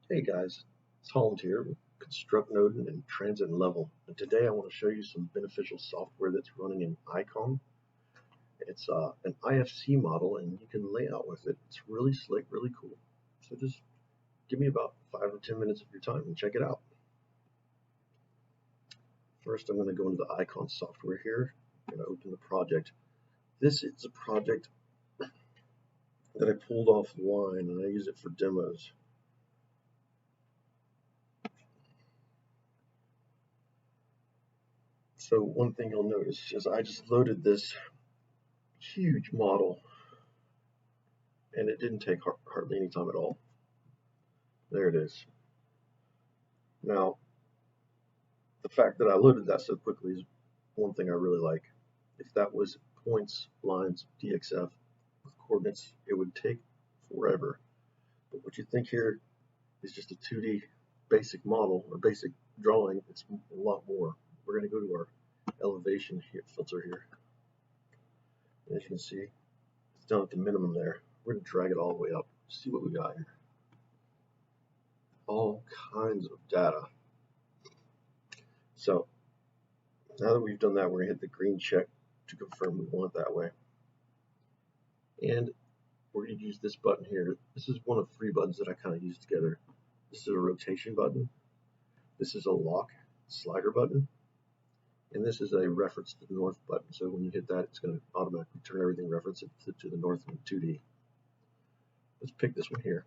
Hey guys, it's Holland here with ConstructNoden and Transit and Level. And today I want to show you some beneficial software that's running in iCon. It's an IFC model and you can lay out with it. It's really slick, really cool. So just give me about 5 or 10 minutes of your time and check it out. First, I'm going to go into the iCon software here. I'm going to open the project. This is a project that I pulled offline and I use it for demos. So one thing you'll notice is I just loaded this huge model and it didn't take hardly any time at all. There it is. Now, the fact that I loaded that so quickly is one thing I really like. If that was points, lines, DXF with coordinates, it would take forever. But what you think here is just a 2D basic model or basic drawing. It's a lot more. We're going to go to our elevation here, filter here. As you can see, it's down at the minimum there. We're going to drag it all the way up. See what we got here. All kinds of data. So now that we've done that, we're going to hit the green check to confirm we want it that way. And we're going to use this button here. This is one of 3 buttons that I kind of use together. This is a rotation button. This is a lock slider button. And this is a reference to the north button. So when you hit that, it's going to automatically turn everything reference to the north in 2D. Let's pick this one here.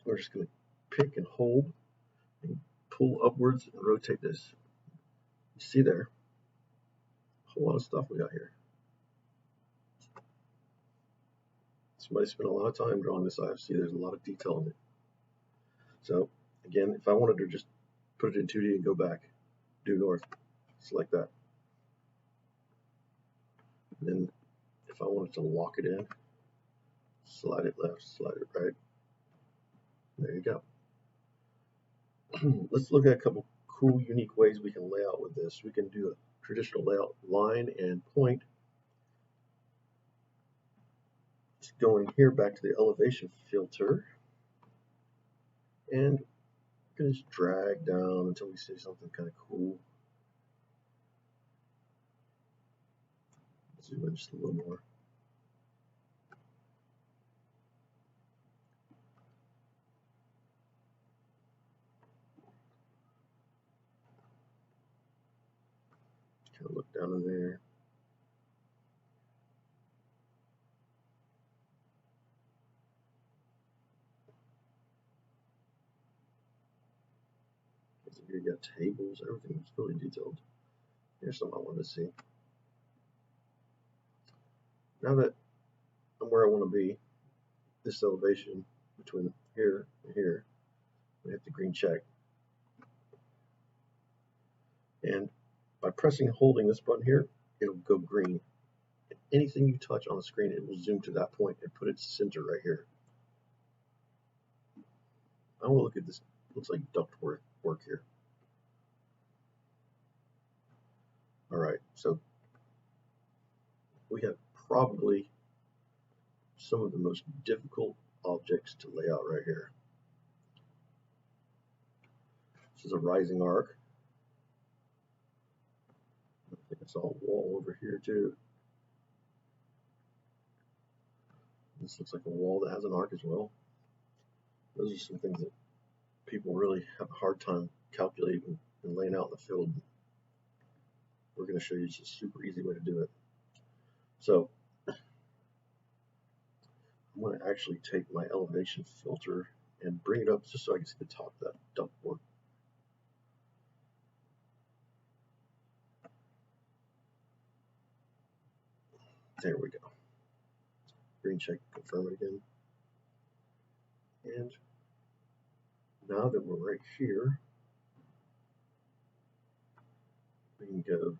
We're just going to pick and hold and pull upwards and rotate this. You see there, a whole lot of stuff we got here. Somebody spent a lot of time drawing this IFC. There's a lot of detail in it. So again, if I wanted to just put it in 2D and go back, due north, select that. And then if I wanted to lock it in, slide it left, slide it right. There you go. Let's look at a couple cool, unique ways we can lay out with this. We can do a traditional layout, line and point. Just going here back to the elevation filter. And we're going to just drag down until we see something kind of cool. Zoom in just a little more. Kind of look down in there. Here you got tables, everything's really detailed. Here's something I wanted to see. Now that I'm where I want to be, this elevation between here and here, I hit the green check. And by pressing and holding this button here, it'll go green. And anything you touch on the screen, it will zoom to that point and put its center right here. I want to look at this. Looks like ductwork here. All right, so we have probably some of the most difficult objects to lay out right here. This is a rising arc. I think it's all wall over here too. This looks like a wall that has an arc as well. Those are some things that people really have a hard time calculating and laying out in the field. We're going to show you just a super easy way to do it. So I'm going to actually take my elevation filter and bring it up just so I can see the top of that ductwork. There we go. Green check, confirm it again. And now that we're right here, we can go,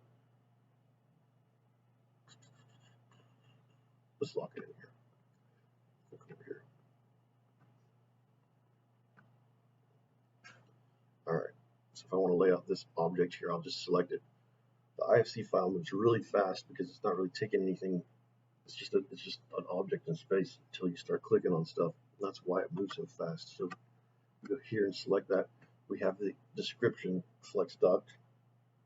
let's lock it in here. Look over here. All right, so if I want to lay out this object here, I'll just select it. The IFC file moves really fast because it's not really taking anything. It's just an object in space until you start clicking on stuff. That's why it moves so fast. So Go here and select that. We have the description, flex duct,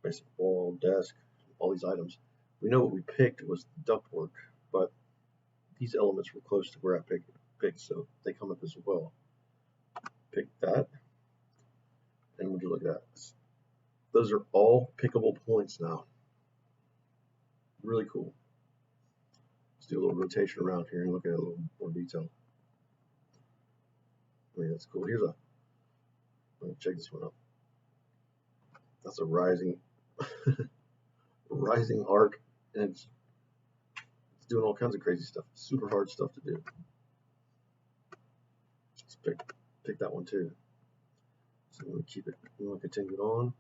basic wall, desk, all these items. We know what we picked was ductwork, but these elements were close to where I picked, so they come up as well. Pick that, and would you look at that? Those are all pickable points now. Really cool. Let's do a little rotation around here and look at it a little more detail. I mean, that's cool. Let me check this one out. That's a rising arc, and it's doing all kinds of crazy stuff. Super hard stuff to do. Let's pick that one too. So we keep it. We want to continue it on.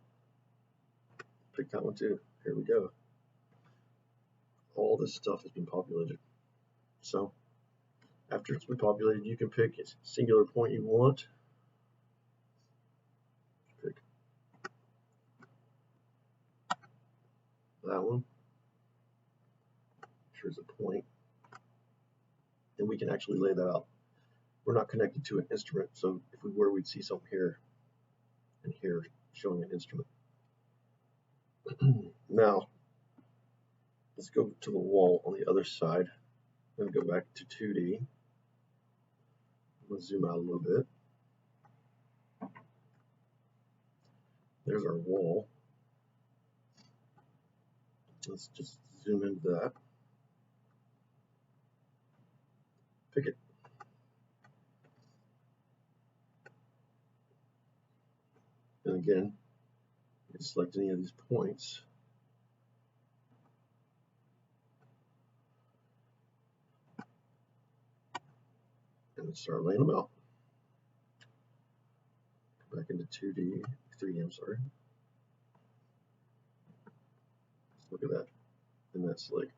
Pick that one too. Here we go. All this stuff has been populated. So after it's been populated, you can pick a singular point you want. Pick that one. Here's a point, and we can actually lay that out. We're not connected to an instrument, so if we were, we'd see something here and here showing an instrument. Now, let's go to the wall on the other side. I'm going to go back to 2D. I'm going to zoom out a little bit. There's our wall. Let's just zoom into that. Pick it. And again, you can select any of these points. And start laying them out. Go back into 3D, I'm sorry. Let's look at that. And that's like